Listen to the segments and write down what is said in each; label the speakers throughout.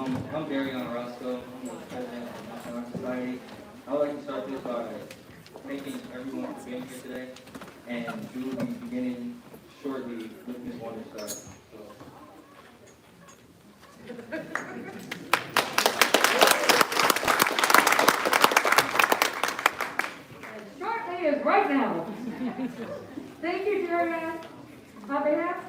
Speaker 1: I'm Darion Roscoe. I'm the president of the National Honor Society. I would like to start this by thanking everyone for being here today, and we will be beginning shortly with Ms. Wunderstein.
Speaker 2: Shortly is right now. Thank you, Darion. On behalf.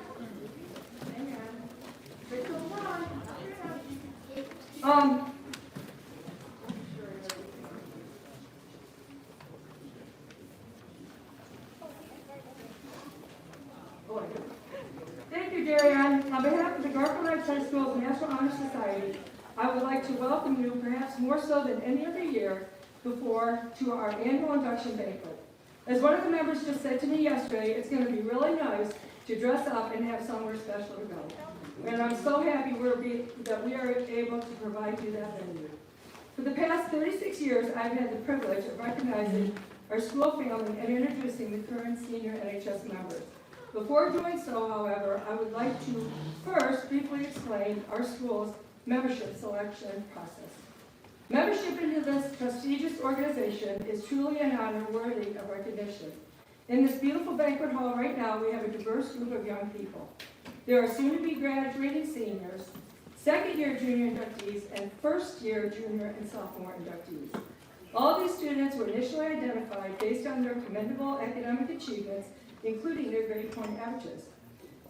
Speaker 2: Thank you, Darion. On behalf of the Garfield High School's National Honor Society, I would like to welcome you, perhaps more so than any other year before, to our annual induction banquet. As one of the members just said to me yesterday, it's going to be really nice to dress up and have somewhere special to go. And I'm so happy that we are able to provide you that venue. For the past 36 years, I've had the privilege of recognizing our school family and introducing the current senior NHS members. Before doing so, however, I would like to first briefly explain our school's membership selection process. Membership into this prestigious organization is truly an honor worthy of recognition. In this beautiful banquet hall right now, we have a diverse group of young people. There are soon-to-be graduating seniors, second-year junior inductees, and first-year junior and sophomore inductees. All these students were initially identified based on their commendable academic achievements, including their grade point averages.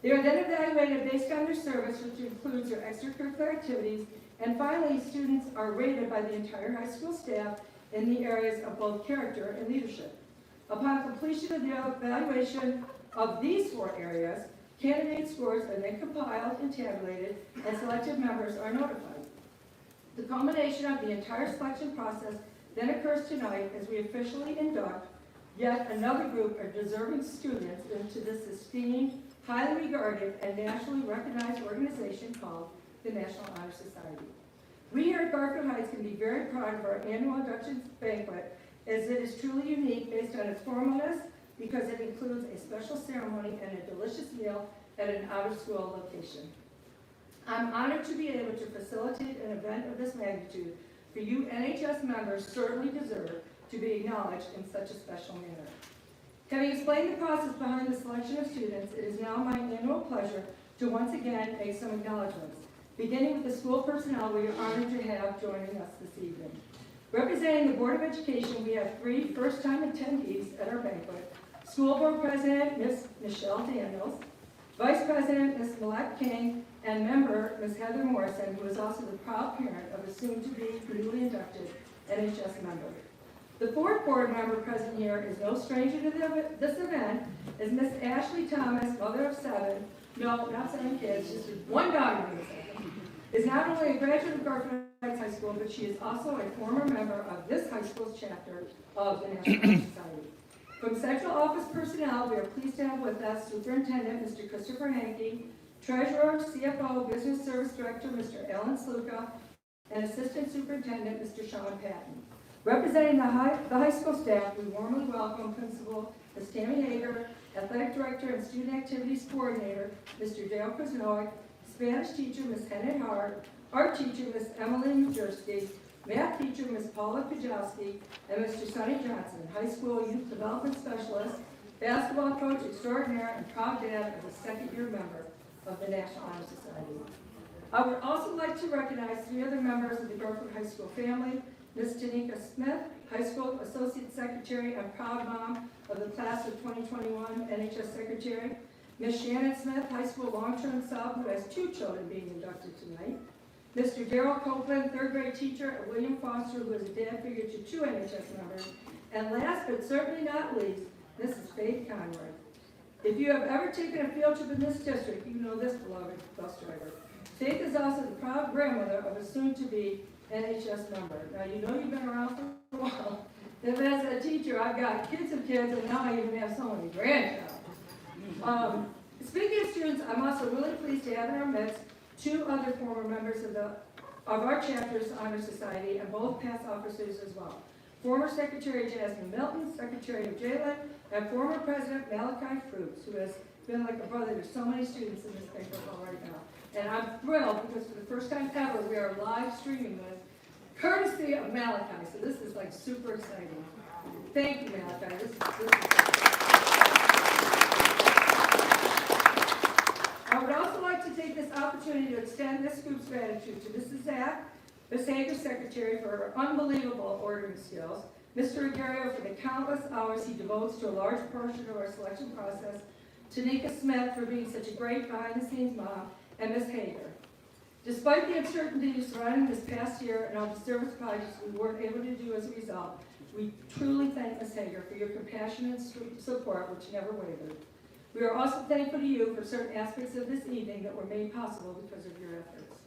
Speaker 2: They are then evaluated based on their service, which includes their extracurricular activities, and finally, students are rated by the entire high school staff in the areas of both character and leadership. Upon completion of the evaluation of these 4 areas, candidate scores are then compiled and tabulated, and selected members are notified. The culmination of the entire selection process then occurs tonight as we officially induct yet another group of deserving students into this esteemed, highly regarded, and nationally recognized organization called the National Honor Society. We here at Garfield Heights can be very proud of our annual induction banquet, as it is truly unique based on its formalness, because it includes a special ceremony and a delicious meal at an out-of-school location. I'm honored to be able to facilitate an event of this magnitude, for you NHS members certainly deserve to be acknowledged in such a special manner. Having explained the process behind the selection of students, it is now my annual pleasure to once again make some acknowledgments. Beginning with the school personnel we are honored to have joining us this evening. Representing the Board of Education, we have 3 first-time attendees at our banquet. School Board President, Ms. Michelle Daniels, Vice President, Ms. Millette King, and member, Ms. Heather Morrison, who is also the proud parent of a soon-to-be newly inducted NHS member. The 4th board member present here is no stranger to this event, is Ms. Ashley Thomas, mother of 7, no, not 7 kids, just 1 daughter, is not only a graduate of Garfield Heights High School, but she is also a former member of this high school's chapter of the National Honor Society. From Central Office personnel, we are pleased to have with us Superintendent Mr. Christopher Hankey, Treasurer, CFO, Business Service Director Mr. Alan Sluka, and Assistant Superintendent Mr. Sean Patton. Representing the high school staff, we warmly welcome Principal Ms. Tammy Hager, Athletic Director and Student Activities Coordinator Mr. Dale Krasnowick, Spanish teacher Ms. Hennet Hart, art teacher Ms. Emily Majerski, math teacher Ms. Paula Kajowski, and Mr. Sonny Johnson, high school youth development specialist, basketball coach extraordinaire, and proud dad of a second-year member of the National Honor Society. I would also like to recognize 3 other members of the Garfield High School family, Ms. Tanika Smith, high school associate secretary and proud mom of the class of 2021 NHS secretary, Ms. Shannon Smith, high school long-term sub, who has 2 children being inducted tonight, Mr. Daryl Copeland, 3rd grade teacher at William Foster, who is a dad figure to 2 NHS members, and last but certainly not least, Mrs. Faith Conroy. If you have ever taken a field trip in this district, you know this beloved bus driver. Faith is also the proud grandmother of a soon-to-be NHS member. Now, you know you've been around for a while. Then as a teacher, I've got kids and kids, and now I even have so many grandchildren. Speaking of students, I'm also really pleased to have in our midst 2 other former members of our chapter's honor society, and both past officers as well. former Secretary Jasmine Milton, Secretary of Jalen, and former President Malachi Fruits, who has been like a brother to so many students in this paper right now. And I'm thrilled because for the first time ever, we are live streaming this, courtesy of Malachi. So this is like super exciting. Thank you, Malachi. This is I would also like to take this opportunity to extend this group's gratitude to Mrs. Zach, Ms. Hager's secretary, for her unbelievable ordering skills, Mr. Aguirre for the countless hours he devotes to a large portion of our selection process, Tanika Smith for being such a great behind-the-scenes mom, and Ms. Hager. Despite the uncertainty surrounding this past year and all the service projects we weren't able to do as a result, we truly thank Ms. Hager for your compassion and support, which never wavered. We are also thankful to you for certain aspects of this evening that were made possible because of your efforts.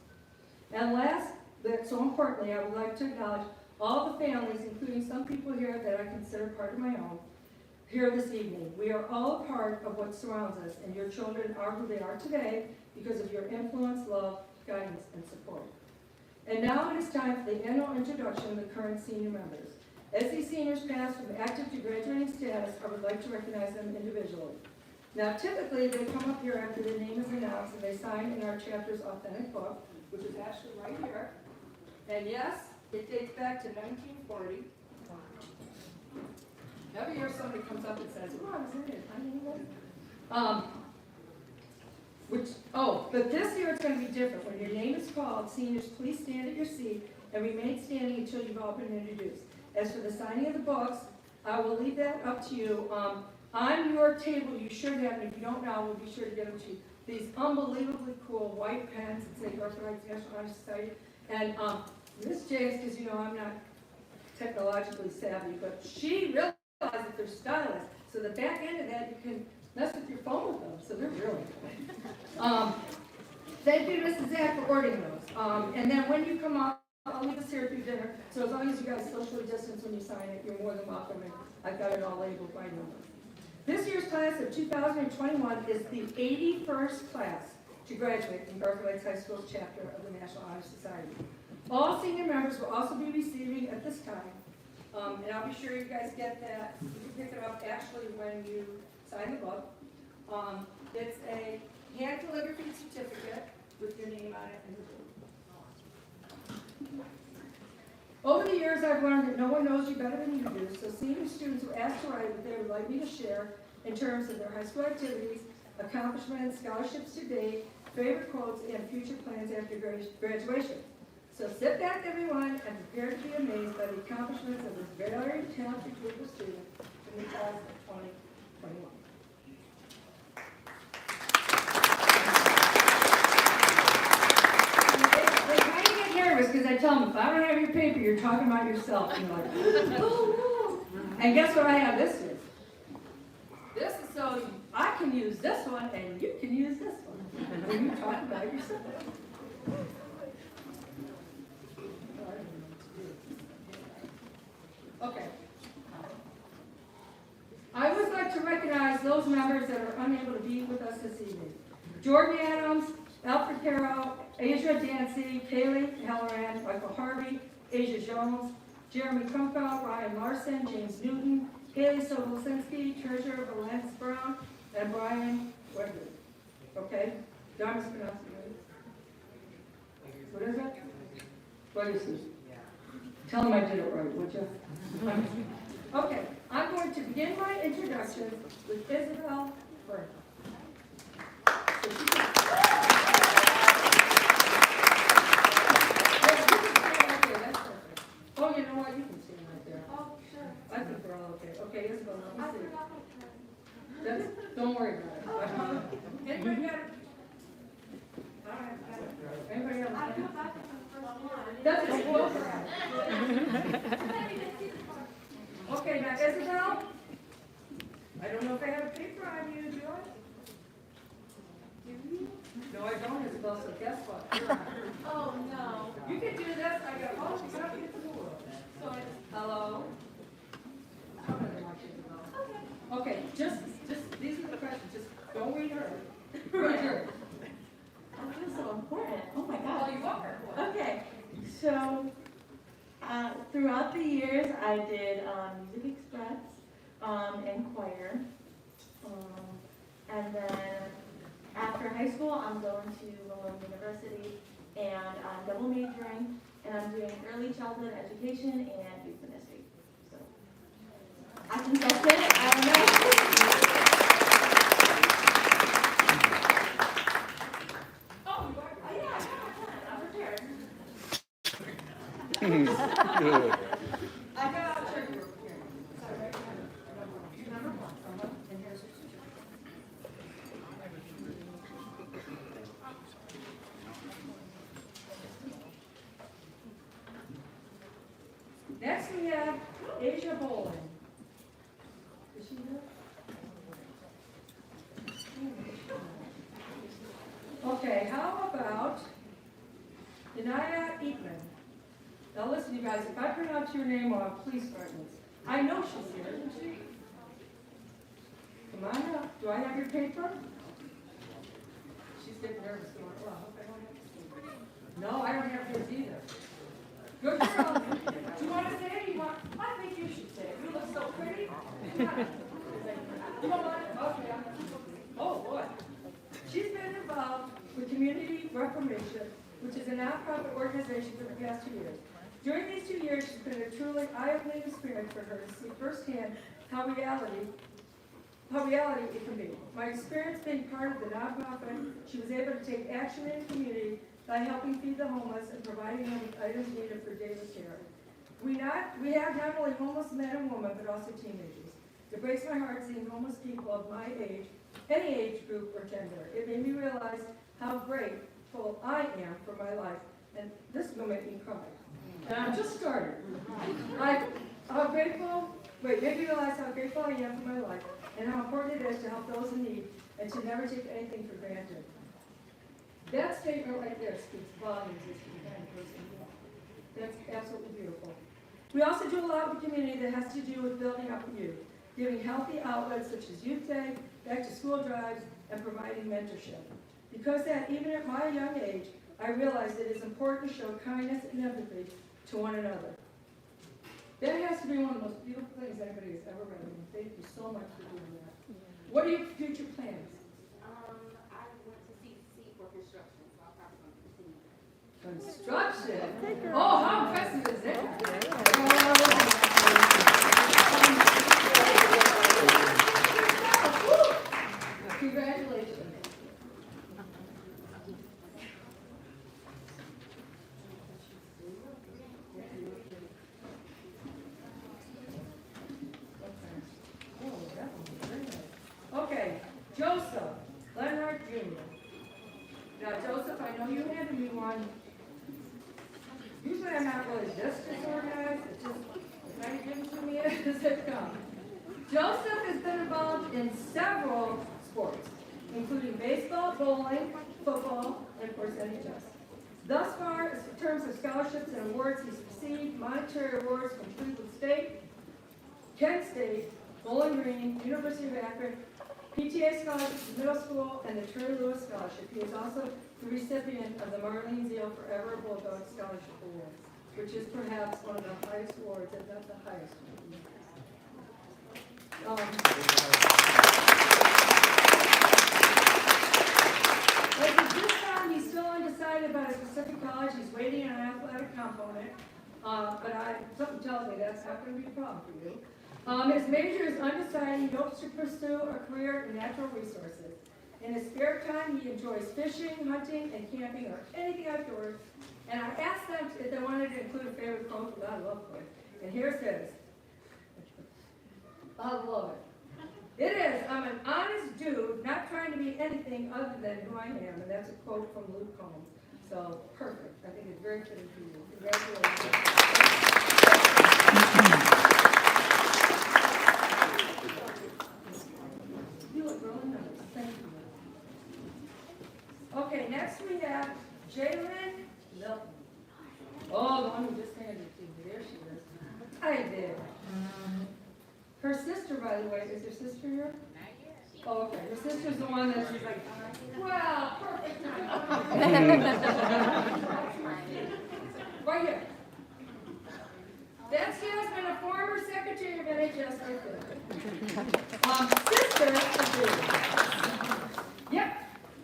Speaker 2: And last, but so importantly, I would like to acknowledge all the families, including some people here that I consider part of my own, here this evening. We are all a part of what surrounds us, and your children are who they are today because of your influence, love, guidance, and support. And now it is time for the annual introduction of the current senior members. As these seniors pass from active to graduating status, I would like to recognize them individually. Now, typically, they come up here after their name is announced, and they sign in our chapter's authentic book, which is actually right here. And yes, it dates back to 1940. Every year somebody comes up and says, "Oh, I was in it. I mean, but this year it's going to be different. When your name is called, seniors, please stand at your seat and remain standing until you've all been introduced. As for the signing of the books, I will leave that up to you. On your table, you should have, and if you don't know, we'll be sure to get them to you, these unbelievably cool white pens that say Garfield National Honor Society. And Miss James, because you know I'm not technologically savvy, but she realized that they're stylists. So the back end of that, you can mess with your phone with them. So they're really cool. Thank you, Mrs. Zach, for ordering those. And then when you come up, I'll leave us here through dinner. So as long as you guys socially distance when you sign it, you're more than welcome. And I've got it all labeled by number. This year's class of 2021 is the 81st class to graduate from Garfield High School's chapter of the National Honor Society. All senior members will also be receiving at this time, and I'll be sure you guys get that. You can pick it up actually when you sign the book. It's a hand calligraphy certificate with your name on it and the book. Over the years, I've learned that no one knows you better than you do, so senior students were asked to write what they would like me to share in terms of their high school activities, accomplishments, scholarships to date, favorite quotes, and future plans after graduation. So sit back, everyone, and prepare to be amazed by the accomplishments of this very talented group of students in the class of 2021. Because I tell them, if I don't have your paper, you're talking about yourself. And you're like, oh, no. And guess what I have this year? This is so I can use this one, and you can use this one. When you talk about yourself. Okay. I would like to recognize those members that are unable to be with us this evening. Jordan Adams, Alfred Carroll, Asia Dancy, Kaylee Halloran, Michael Harvey, Asia Jones, Jeremy Krumfeld, Ryan Larson, James Newton, Haley Sobolsinski, Treasurer Valence Brown, and Brian Wegler. Okay? Did I mispronounce it? What is it? What is this? Tell them I did it right, would you? Okay, I'm going to begin my introduction with Isabel Burke. Oh, you know what? You can stand right there.
Speaker 3: Oh, sure.
Speaker 2: I think we're all okay. Okay, Isabel, let me see. Don't worry about it. Anybody got it? All right, got it. Anybody else?
Speaker 3: I come back from the first one.
Speaker 2: That's okay, now Isabel, I don't know if I have a paper on you, do I? No, I don't, Isabel, so guess what?
Speaker 3: Oh, no.
Speaker 2: You can do this, I got all the stuff in the world. So I, hello? How do I want you to know? Okay, just, these are the questions, just don't read her. Read her.
Speaker 4: I feel so important. Oh my God.
Speaker 2: Oh, you are.
Speaker 4: Okay, so
Speaker 3: Throughout the years, I did Music Express and choir. And then after high school, I'm going to Malone University and I'm double majoring and I'm doing early childhood education and youth ministry. So I think that's it. I don't know.
Speaker 2: Next we have Asia Bowling. Is she here? Okay, how about Denaya Eatman? Now listen, you guys, if I pronounce your name wrong, please pardon me. I know she's here, isn't she? Come on up. Do I have your paper? She's getting nervous. Going, well, I hope I don't have to see. No, I don't have yours either. Good girl. Do you want to say it? I think you should say it. You look so pretty. You don't want it? Okay. Oh, boy. She's been involved with Community Reformation, which is a nonprofit organization for the past 2 years. During these 2 years, it's been a truly eye-opening experience for her to see firsthand how reality it can be. My experience being part of the nonprofit, she was able to take action in the community by helping feed the homeless and providing them with items needed for daily care. We have not only homeless men and women, but also teenagers. It breaks my heart seeing homeless people of my age, any age group or gender. It made me realize how grateful I am for my life, and this will make me cry. And I'm just started. Made me realize how grateful I am for my life, and how important it is to help those in need, and to never take anything for granted. That statement right there speaks volumes as to the kind of person you are. That's absolutely beautiful. We also do a lot with the community that has to do with building up the youth, giving healthy outlets such as Youth Day, back to school drives, and providing mentorship. Because that, even at my young age, I realized it is important to show kindness and empathy to one another. That has to be one of the most beautiful things anybody has ever read. And thank you so much for doing that. What are your future plans?
Speaker 3: I went to see for construction, so I'll probably continue.
Speaker 2: Construction? Oh, how impressive is that? Congratulations. Okay, Joseph Leonard Jr. Now, Joseph, I know you handed me one. Usually I'm not really this disorganized. It's just, if I give it to me as it comes. Joseph has been involved in several sports, including baseball, bowling, football, and of course NHS. Thus far, in terms of scholarships and awards, he's received monetary awards from Cleveland State, Kent State, Bowling Green, University of Akron, PTA scholarships in middle school, and the Terry Lewis Scholarship. He is also the recipient of the Marlene Zeal Forever Bulldog Scholarship Award, which is perhaps one of the highest awards, if not the highest one. At this time, he's still undecided about a specific college. He's waiting on an athletic component, but something tells me that's not going to be a problem for you. His major is undecided. He hopes to pursue a career in natural resources. In his spare time, he enjoys fishing, hunting, and camping, or anything outdoors. And I asked them if they wanted to include a favorite quote, because I love quotes. And here's his. I love it. It is, I'm an honest dude, not trying to be anything other than who I am. And that's a quote from Luke Combs. So, perfect. I think it's very fitting for you. Congratulations. You look really nice. Thank you. Okay, next we have Jalen Milton. Oh, the one who just handed it to me. There she is. Hi there. Her sister, by the way, is your sister here? Oh, okay. Her sister's the one that she's like, well, perfect. Right here. NHS right there. Sister of David. Yep.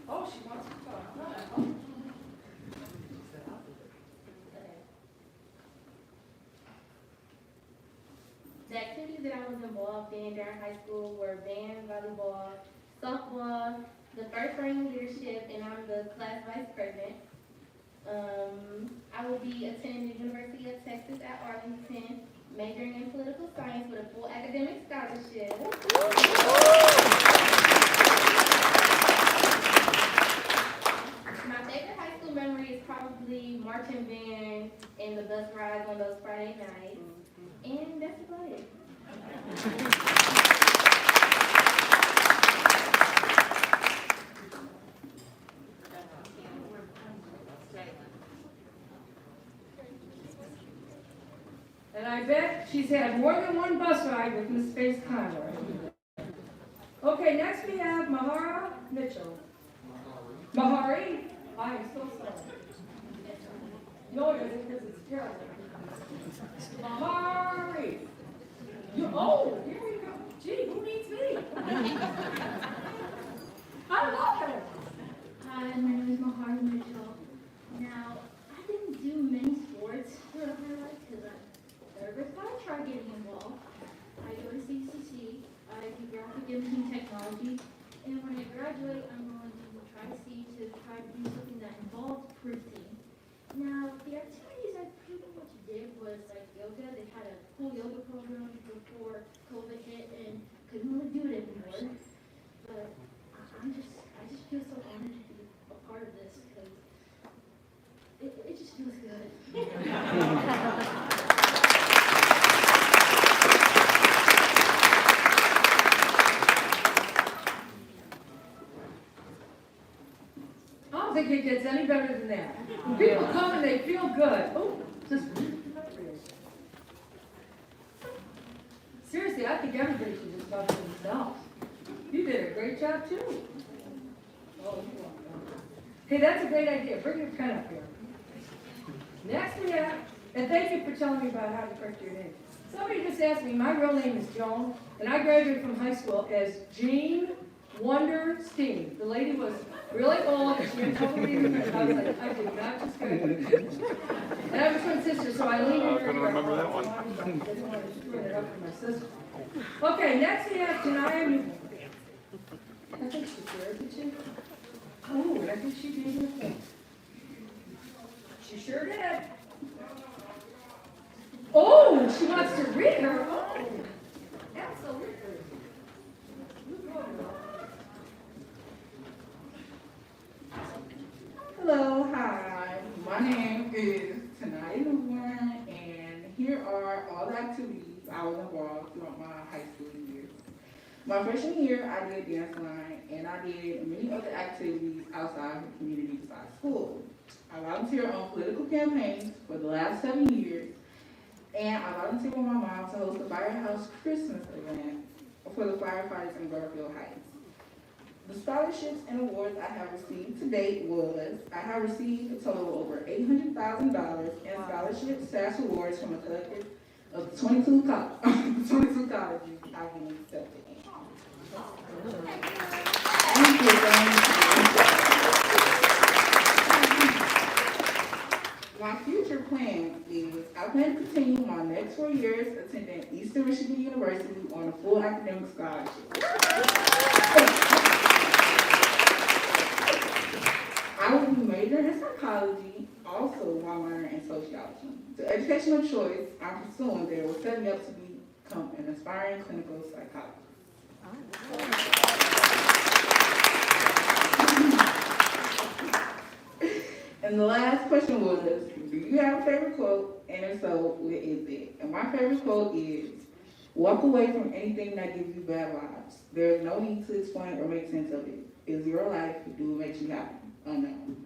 Speaker 2: Oh, she wants to talk. Oh.
Speaker 3: The activities that I was involved in during high school were band, volleyball, softball, the first ring leadership, and I'm the class vice president. I will be attending the University of Texas at Arlington, majoring in political science with a full academic scholarship. My favorite high school memory is probably marching band and the bus rides on those Friday nights. And that's about it.
Speaker 2: And I bet she's had more than one bus ride with Miss Space Conroy. Okay, next we have Mahara Mitchell. Bahari? I am so sorry. No, it isn't because it's terrible. Bahari! Oh, here we go. Gee, who needs me? I love it.
Speaker 3: Hi, my name is Mahara Mitchell. Now, I didn't do many sports throughout my life because I'm nervous, but I try getting involved. I go to CCC, I do graphic imaging technology, and when I graduate, I'm going to try to do something that involves proofing. Now, the activities I pretty much did was like yoga. They had a cool yoga program before COVID hit and couldn't really do it anymore. But I just feel so honored to be a part of this because it just feels good.
Speaker 2: I don't think it gets any better than that. When people come and they feel good. Oh, just seriously, I think everybody should just talk to themselves. You did a great job too. Oh, you're welcome. Hey, that's a great idea. Bring your pen up here. Next we have, and thank you for telling me about how to correct your name. Somebody just asked me, my real name is Joan, and I graduated from high school as Jean Wunderstein. The lady was really old, and she had trouble reading her. I was like, I did not just graduate. And I have a twin sister, so I leaned in her. I couldn't remember that one. I didn't want to screw it up for my sister. Okay, next we have Janaya. I think she's there, isn't she? Oh, and I think she gave me a point. She sure did. Oh, she wants to read her. Oh, absolutely.
Speaker 4: Hello, hi. My name is Tanaya Newborn, and here are all the activities I was involved throughout my high school years. My freshman year, I did dance line, and I did many other activities outside the community besides school. I volunteered on political campaigns for the last 7 years, and I volunteered with my mom to host a firehouse Christmas event for the firefighters in Garfield Heights. The scholarships and awards I have received to date was, I have received a total of over $800,000 in scholarships / awards from a collective of 22 colleges I've been accepted in. Thank you. My future plan is, I plan to continue my next 4 years attending Eastern Michigan University on a full academic scholarship. I will be majoring in psychology, also while minoring in sociology. The educational choice I'm pursuing there will set me up to become an aspiring clinical psychologist. And the last question was, do you have a favorite quote? And if so, what is it? And my favorite quote is, walk away from anything that gives you bad vibes. There is no need to explain or make sense of it. It's your life. Do what makes you happy. Unknown.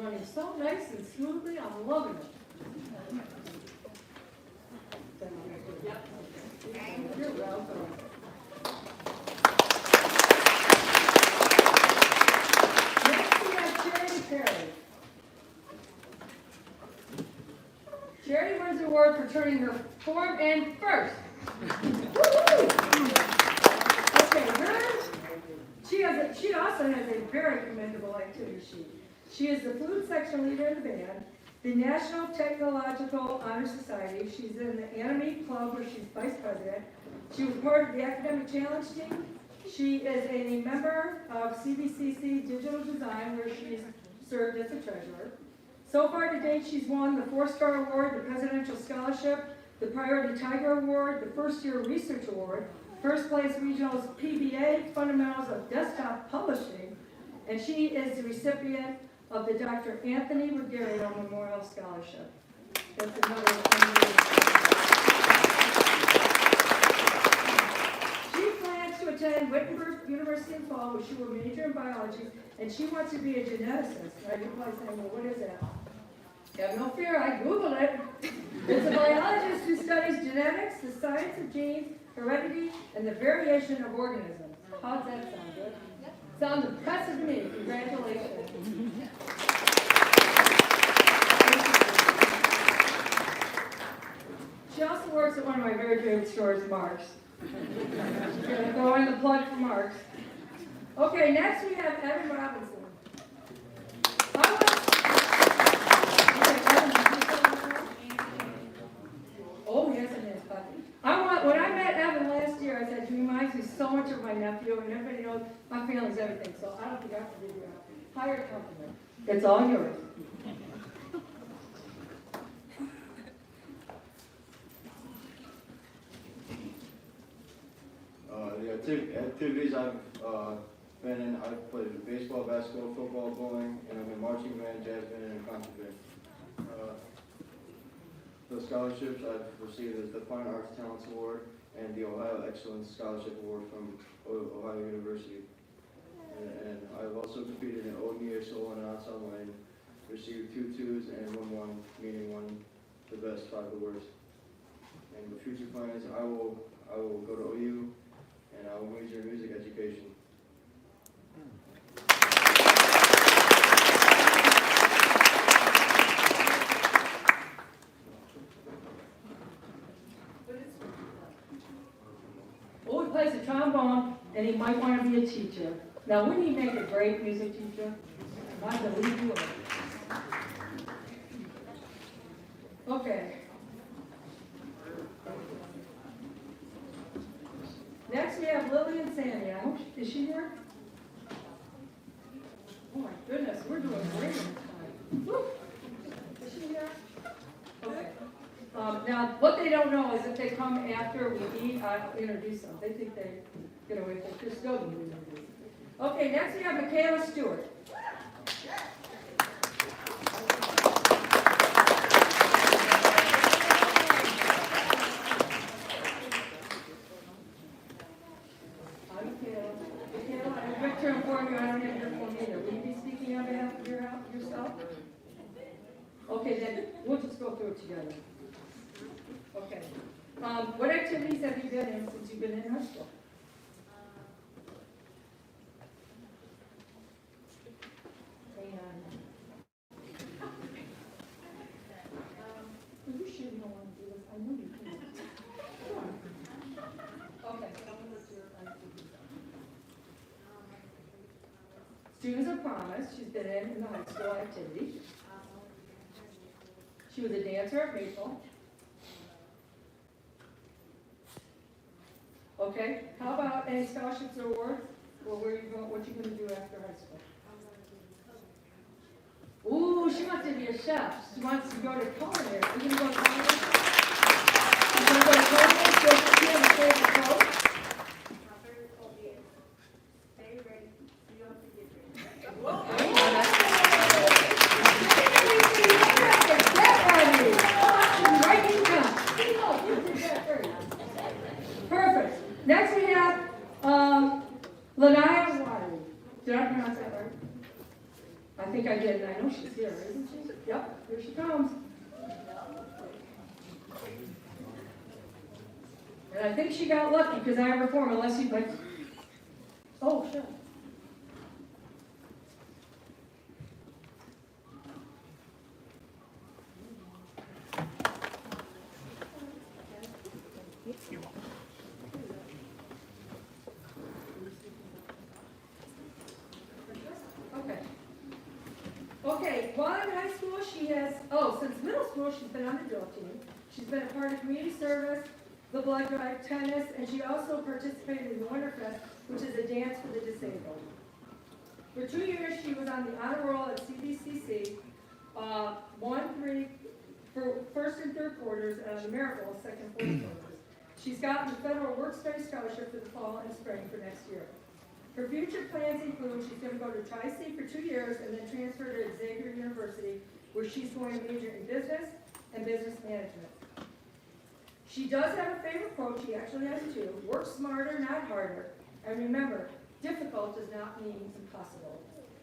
Speaker 2: running so nice and smoothly. I'm loving it. You're welcome. Next we have Charity Perry. Charity wins the award for turning her form in first. Okay, she also has a very commendable activity sheet. She is the flute section leader in the band, the National Technological Honor Society. She's in the Anime Club where she's vice president. She was part of the Academic Challenge team. She is a member of CBCC Digital Design where she's served as a treasurer. So far to date, she's won the 4-Star Award, the Presidential Scholarship, the Priority Tiger Award, the First Year Research Award, First Place Regionals PBA, Fundamentals of Desktop Publishing, and she is the recipient of the Dr. Anthony Ruggiero Memorial Scholarship. That's another She plans to attend Wittenberg University in fall, where she will major in biology, and she wants to be a geneticist. Now you're probably saying, well, what is that? Have no fear, I Googled it. It's a biologist who studies genetics, the science of genes, heredity, and the variation of organisms. How's that sound? Good? Sounds impressive to me. Congratulations. She also works at one of my very favorite stores, Mark's. She's going to throw in the plug for Mark's. Okay, next we have Evan Robinson. Oh, yes, it is, Bucky. When I met Evan last year, I said, he reminds me so much of my nephew, and everybody knows my family's everything, so I don't think I have to give you a higher compliment. It's all yours.
Speaker 5: The activities I've been in, I've played baseball, basketball, football, bowling, and I'm in marching band, jazz band, and concert band. The scholarships I've received is the Fine Arts Talents Award and the Ohio Excellence Scholarship Award from Ohio University. And I've also competed in OMEA solo and ensemble and received 2 2s and 1 1, meaning won the best 5 the worst. And the future plans, I will go to OU and I will major in music education.
Speaker 2: Oh, he plays the trombone, and he might want to be a teacher. Now, wouldn't he make a great music teacher? I believe he would. Okay. Next, we have Lillian Sandy. Is she here? Oh, my goodness, we're doing great this time. Woo. Is she here? Okay. Now, what they don't know is if they come after we eat, I'll introduce them. They think they get away with it. They're still going to be introduced. Okay, next we have Michaela Stewart. Hi, Michaela. Michaela, I went to inform you I don't have your phone either. Will you be speaking on behalf of yourself? Okay, then we'll just go through it together. Okay. What activities have you been in since you've been in high school? Are you sure you don't want to do this? I know you can. Okay. Students are promised. She's been in the high school activity. She was a dancer at Maple. Okay, how about any scholarships or awards? Or where you going, what you going to do after high school? Ooh, she wants to be a chef. She wants to go to culinary. Are you going to go to culinary? You going to go to culinary? So she has a favorite coach?
Speaker 3: My favorite quote is, stay ready, you don't forget ready.
Speaker 2: Perfect. Next we have Lanaya Waters. Did I pronounce that right? I think I did, and I know she's here, isn't she? Yep, here she comes. And I think she got lucky because I have her form, unless you'd like. Oh, sure. Okay, while in high school, she has, since middle school, she's been on the drill team. She's been a part of community service, the blood drive, tennis, and she also participated in the Wunderstein, which is a dance for the disabled. For 2 years, she was on the honor roll at CBCC, won 3 for first and third quarters, and on the merit roll, second and fourth quarters. She's gotten a federal work study scholarship for the fall and spring for next year. Her future plans include she's going to go to Tri-C for 2 years and then transfer to Xavier University, where she's going to major in business and business management. She does have a favorite quote, she actually has 2, work smarter, not harder, and remember, difficult does not mean impossible.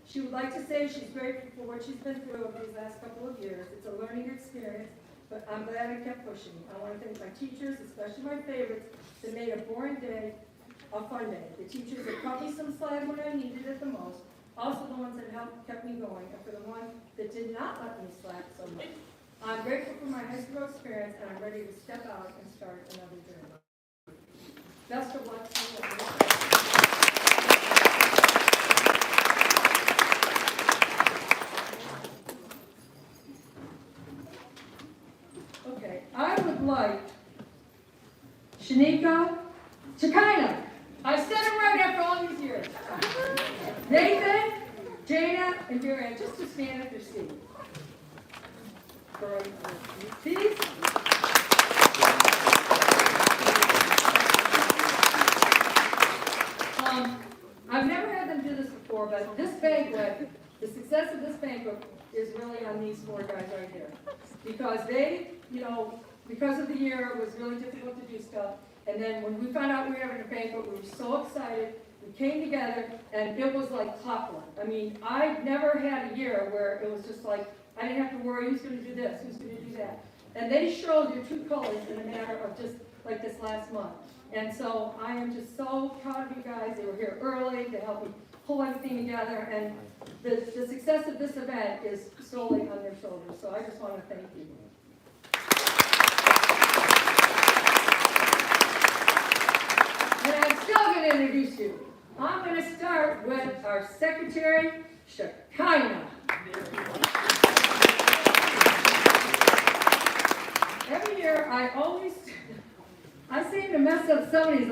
Speaker 2: She would like to say she's grateful for what she's been through over these last couple of years. It's a learning experience, but I'm glad I kept pushing. I want to thank my teachers, especially my favorites, that made a boring day a fun day. The teachers that cut me some slack when I needed it the most, also the ones that kept me going, and for the ones that did not let me slack so much. I'm grateful for my high school experience, and I'm ready to step out and start another journey. Best of luck to you. Okay, I would like Shakina. I said it right after all these years. Nathan, Jana, and Darion, just to stand at their seat. Please. I've never had them do this before, but this banquet, the success of this banquet is really on these 4 guys right here. Because they, because of the year, it was really difficult to do stuff. And then when we found out we were having a banquet, we were so excited. We came together, and it was like clockwork. I mean, I've never had a year where it was just like, I didn't have to worry who's going to do this, who's going to do that. And they showed their true colors in a matter of just like this last month. And so I am just so proud of you guys. They were here early to help me pull everything together. And the success of this event is solely on their shoulders. So I just want to thank you. And I'm still going to introduce you. I'm going to start with our secretary, Shakina. Every year, I seem to mess up somebody's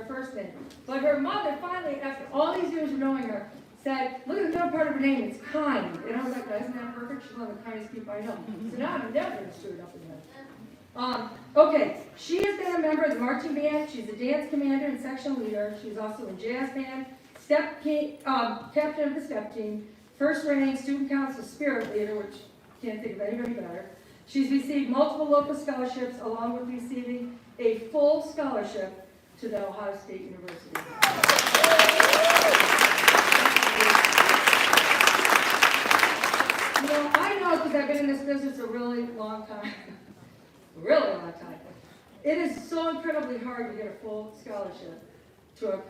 Speaker 2: first name. But her mother finally, after all these years of knowing her, said, look at the middle part of her name, it's kind. And I was like, isn't that perfect? She's one of the kindest people I know. So now I'm never going to screw it up again. Okay, she has been a member of the marching band. She's a dance commander and section leader. She's also in jazz band, captain of the step team, first reigning student council spirit leader, which can't think of anybody better. She's received multiple local scholarships, along with receiving a full scholarship to the Ohio State University. I know because I've been in this business a really long time. Really long time. It is so incredibly hard to get a full scholarship to a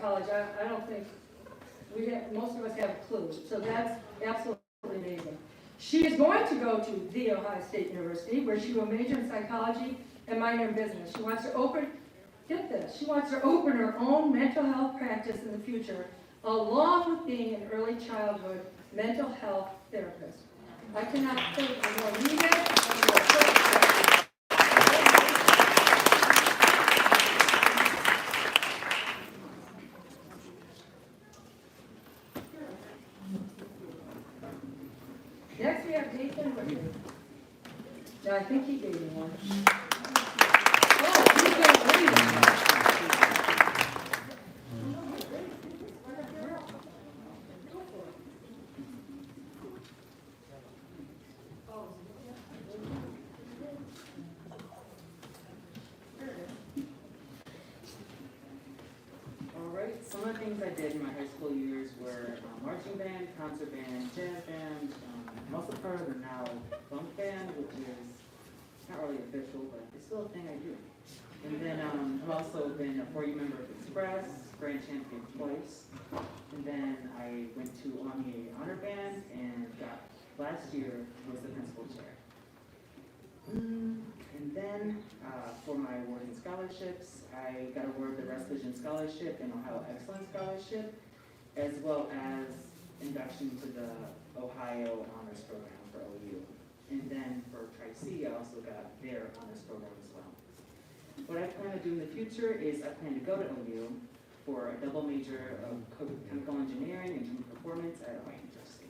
Speaker 2: college. I don't think most of us have a clue. So that's absolutely amazing. She is going to go to the Ohio State University, where she will major in psychology and minor in business. She wants to open her own mental health practice in the future, along with being an early childhood mental health therapist. I cannot think of more needed. Next we have Nathan Whitman. Now I think he gave me one. Oh, he's going to read it.
Speaker 6: All right, so of the things I did in my high school years were marching band, concert band, jazz band. I'm also part of the now funk band, which is not really official, but it's still a thing I do. And then I've also been a 4-year member of Express, grand champion twice. And then I went to Omni Honor Band and got, last year, was the principal chair. And then for my awards and scholarships, I got awarded the West Vision Scholarship and Ohio Excellence Scholarship, as well as induction to the Ohio Honors Program for OU. And then for Tri-C, I also got their honors program as well. What I plan to do in the future is I plan to go to OU for a double major of chemical engineering and human performance at Ohio University.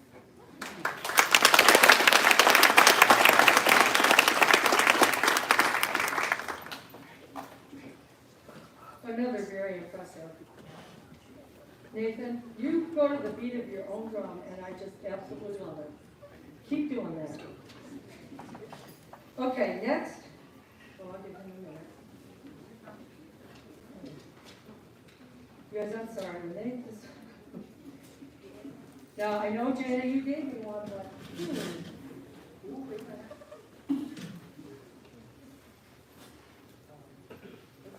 Speaker 2: Another very impressive. Nathan, you go to the beat of your own drum, and I just absolutely love it. Keep doing that. Okay, next. Well, I'll give him a minute. You guys, I'm sorry, Renee. Now, I know, Jana, you gave me one, but. Let's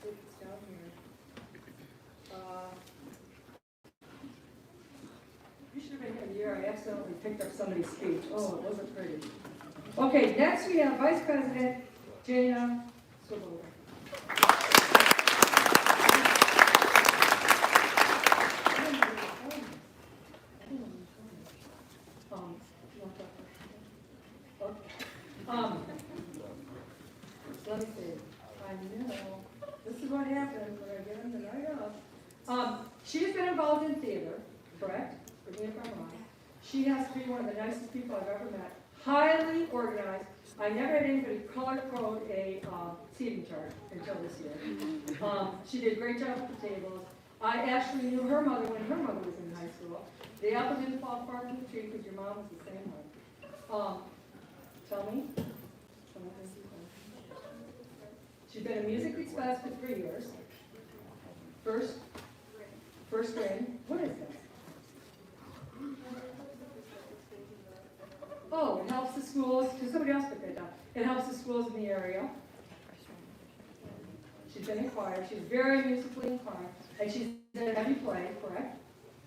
Speaker 2: see if it's down here. You should have been here. I accidentally picked up somebody's speech. Oh, it wasn't pretty. Okay, next we have Vice President Jana Swoboda. Let me see. I know. This is what happens when I get them the night off. She's been involved in theater, correct? Forgive me if I'm wrong. She has to be one of the nicest people I've ever met. Highly organized. I never had anybody color code a seating chart until this year. She did a great job with the tables. I actually knew her mother when her mother was in high school. The apple didn't fall far from the tree because your mom was the same way. Tell me. She's been a music express for 3 years. First grade. What is this? Oh, it helps the schools. Because somebody else put that down. It helps the schools in the area. She's been in choir. She's very musically inclined. And she's in heavy play, correct?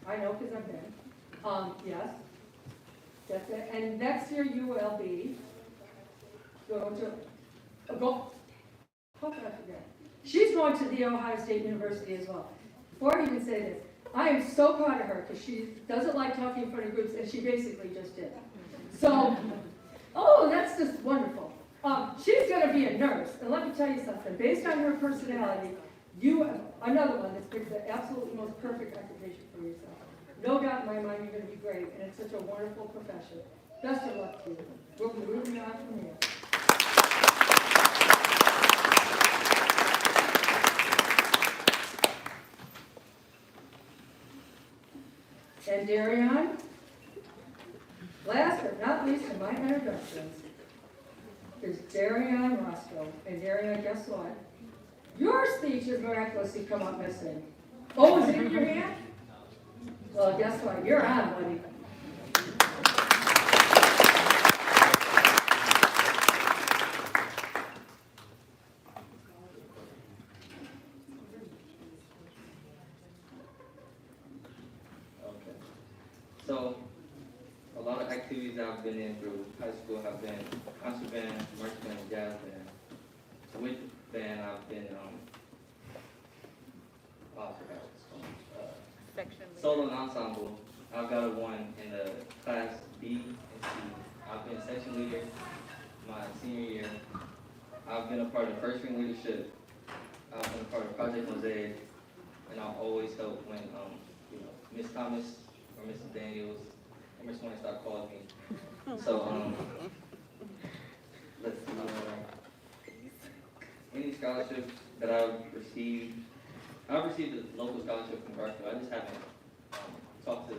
Speaker 2: I know because I've been. Yes. That's it. And next year you will be going to how could I forget? She's going to the Ohio State University as well. Before I even say this, I am so proud of her because she doesn't like talking in front of groups, and she basically just did. So, oh, that's just wonderful. She's going to be a nurse, and let me tell you something. Based on her personality, you have another one that's picked the absolutely most perfect occupation for yourself. No doubt in my mind you're going to be great, and it's such a wonderful profession. Best of luck to you. We'll be moving on from here. And Darion, last but not least in my introductions, is Darion Roscoe. And Darion, guess what? Your speech has miraculously come up missing. Oh, is it in your hand? Well, guess what? You're on, buddy.
Speaker 1: So, a lot of activities I've been in through high school have been concert band, marching band, jazz band. With band, I've been, solo and ensemble. I've got a 1 in the class B and C. I've been section leader my senior year. I've been a part of first ring leadership. I've been a part of Project Mosaic, and I'll always help when, Miss Thomas or Mrs. Daniels or Miss Weinstock calls me. So, let's see. Any scholarships that I've received a local scholarship from Garfield. I just haven't talked to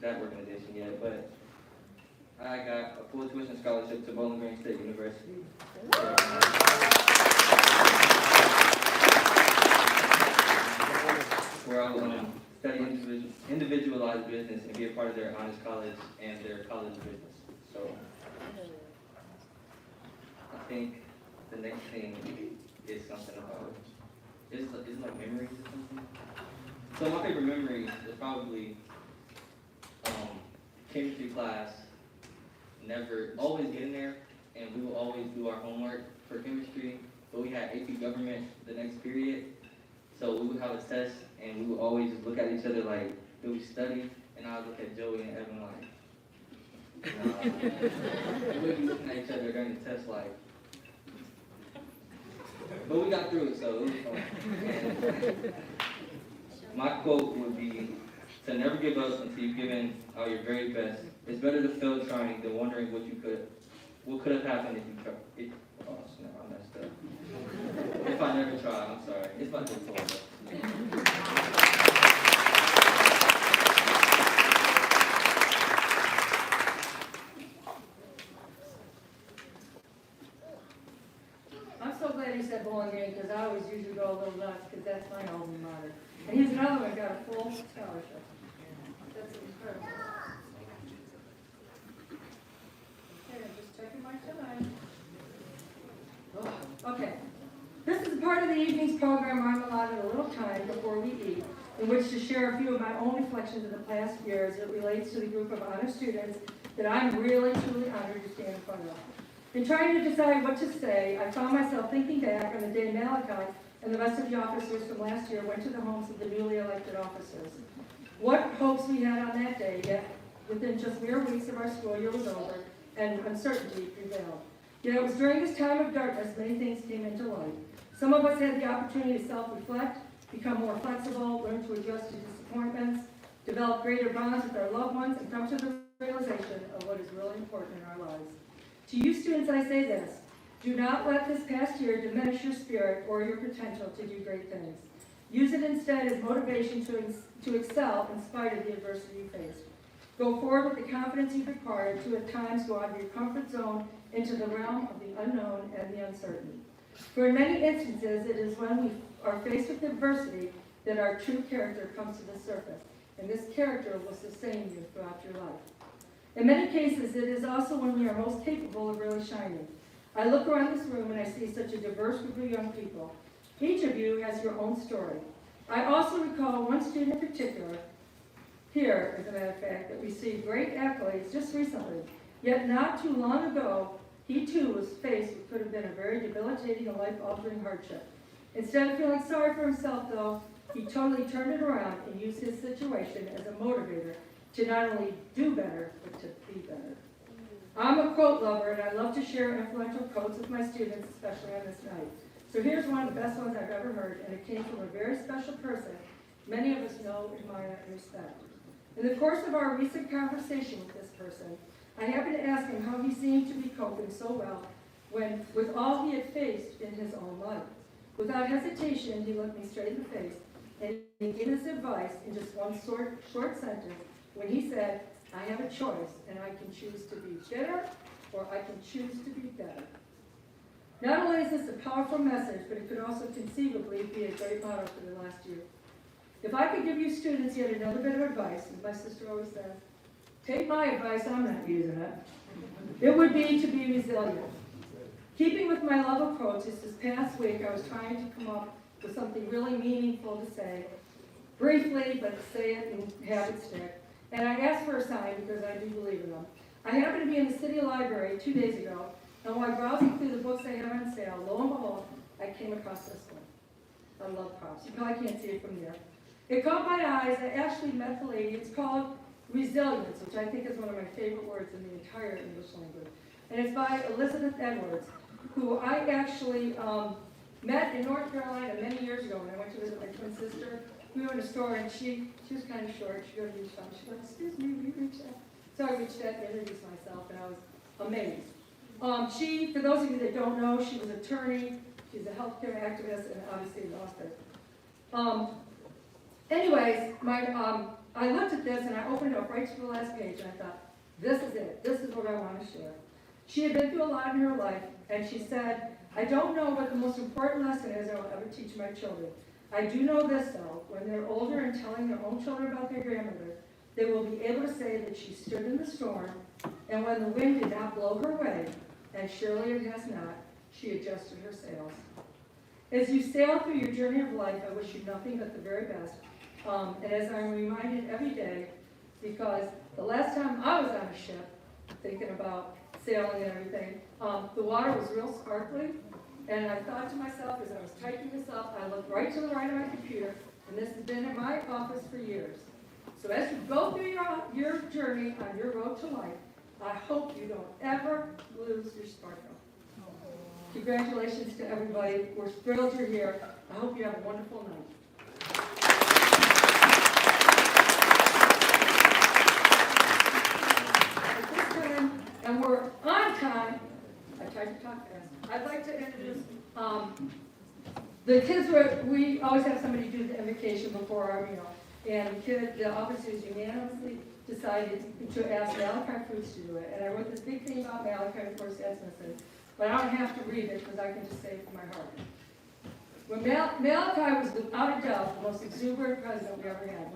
Speaker 1: that organization yet, but I got a full tuition scholarship to Bowling Green State University. where I will study individualized business and be a part of their honors college and their college business. So I think the next thing is something about, it's like memories or something. So my favorite memory is probably chemistry class, always getting there, and we will always do our homework for chemistry, but we had AP government the next period, so we would have a test, and we would always just look at each other like, did we study? And I would look at Joey and Evan like, nah. We would be looking at each other during the test like, but we got through it, so it was fun. My quote would be, to never give up until you've given out your very best. It's better to fail trying than wondering what could have happened if you tried. Oh, snap, I messed up. If I never tried, I'm sorry. It's my good fault.
Speaker 2: I'm so glad he said Bowling Green, because I always usually go a little nuts, because that's my alma mater. And he's another one who got a full scholarship. That's incredible. Okay, I'm just checking my time. Oh, okay. This is part of the evening's program where I'm allotted a little time before we eat, in which to share a few of my own reflections of the past year as it relates to the group of honor students that I'm really, truly honored to stand in front of. In trying to decide what to say, I found myself thinking back on the day Malachi and the rest of the officers from last year went to the homes of the newly elected officers. What hopes we had on that day, yet within just mere weeks of our school year was over, and uncertainty prevailed. Yet it was during this time of darkness many things came into light. Some of us had the opportunity to self-reflect, become more flexible, learn to adjust to disappointments, develop greater bonds with our loved ones, and come to the realization of what is really important in our lives. To you students, I say this: do not let this past year diminish your spirit or your potential to do great things. Use it instead as motivation to excel in spite of the adversity you faced. Go forward with the confidence you've acquired to at times go out of your comfort zone into the realm of the unknown and the uncertain. For in many instances, it is when we are faced with adversity that our true character comes to the surface, and this character will sustain you throughout your life. In many cases, it is also when we are most capable of really shining. I look around this room and I see such a diverse group of young people. Each of you has your own story. I also recall one student in particular, here, as a matter of fact, that received great accolades just recently. Yet not too long ago, he too was faced with what could have been a very debilitating and life-altering hardship. Instead of feeling sorry for himself, though, he totally turned it around and used his situation as a motivator to not only do better, but to be better. I'm a quote lover, and I love to share influential quotes with my students, especially on this night. So here's one of the best ones I've ever heard, and it came from a very special person many of us know, admire, and respect. In the course of our recent conversation with this person, I happened to ask him how he seemed to be coping so well with all he had faced in his own life. Without hesitation, he looked me straight in the face, and he gave his advice in just one short sentence when he said, I have a choice, and I can choose to be bitter, or I can choose to be better. Not only is this a powerful message, but it could also conceivably be a great motto for the last year. If I could give you students yet another bit of advice, as my sister always says, take my advice, I'm not using it. It would be to be resilient. Keeping with my love of quotes, this past week I was trying to come up with something really meaningful to say, briefly, but say it and have it stick. And I asked for a sign because I do believe in them. I happened to be in the city library 2 days ago, and while browsing through the books they had on sale, lo and behold, I came across this one. I love props. You probably can't see it from here. It caught my eyes. I actually met the lady. It's called Resilience, which I think is one of my favorite words in the entire English language. And it's by Elizabeth Edwards, who I actually met in North Carolina many years ago when I went to visit my twin sister. We were in a store, and she was kind of short. She goes to reach out. She goes, excuse me, will you reach out? So I reached out and introduced myself, and I was amazed. She, for those of you that don't know, she was an attorney. She's a healthcare activist, and obviously an author. Anyways, I looked at this, and I opened it up right to the last page, and I thought, this is it. This is what I want to share. She had been through a lot in her life, and she said, I don't know what the most important lesson is I will ever teach my children, I do know this though, when they're older and telling their own children about their grandmother, they will be able to say that she stood in the storm, and when the wind did not blow her way, and surely it has not, she adjusted her sails. As you sail through your journey of life, I wish you nothing but the very best. And as I'm reminded every day, because the last time I was on a ship, thinking about sailing and everything, the water was real sparkly, and I thought to myself as I was typing this up, I looked right to the right of my computer, and this has been in my office for years. So as you go through your journey on your road to life, I hope you don't ever lose your sparkle. Congratulations to everybody. We're thrilled you're here. I hope you have a wonderful night. At this time, and we're on time, I tried to talk fast. I'd like to introduce the kids. We always have somebody do the invocation before our meal. And the officers unanimously decided to ask Malachi Fruits to do it. And I wrote this big thing about Malachi for Asmussen, but I don't have to read it because I can just say it from my heart. When Malachi was, without a doubt, the most exuberant president we ever had.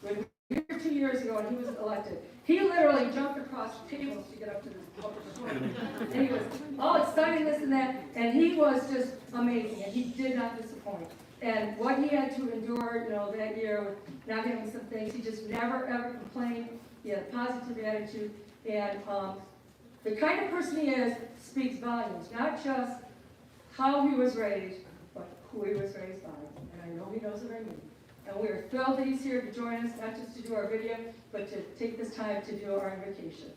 Speaker 2: When we were 2 years ago and he was elected, he literally jumped across tables to get up to this podium. And he was all excited, this and that, and he was just amazing, and he did not disappoint. And what he had to endure, that year with not having some things, he just never ever complained. He had a positive attitude, and the kind of person he is speaks volumes, not just how he was raised, but who he was raised by. And I know he knows what I mean. And we are thrilled that he's here to join us, not just to do our video, but to take this time to do our invocation.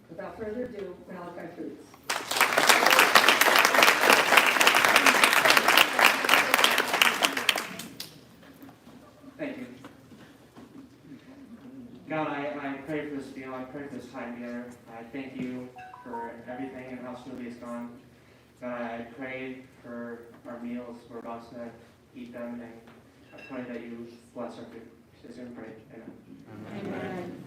Speaker 2: Without further ado, Malachi Fruits.
Speaker 7: Thank you. God, I pray for this meal. I pray for this time together. I thank you for everything and how smoothly it's gone. God, I pray for our meals. We're about to eat them, and I pray that you bless our food. Just in pray. Amen.
Speaker 2: Amen.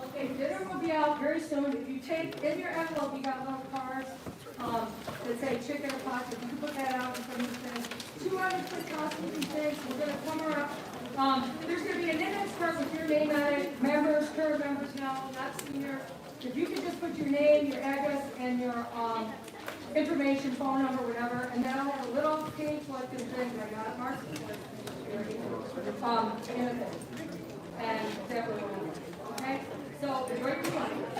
Speaker 2: Okay, dinner will be out very soon. If you take in your envelope, you got little cards that say chicken or pasta. You can put that out in front of the thing. 200 quick housekeeping things. We're going to come around. There's going to be an index card with your name on it. Members, current members now, not senior. If you could just put your name, your address, and your information, phone number, whatever, and then I'll have a little pink collecting thing that I got at Mark's. And that will, okay? So, enjoy your lunch.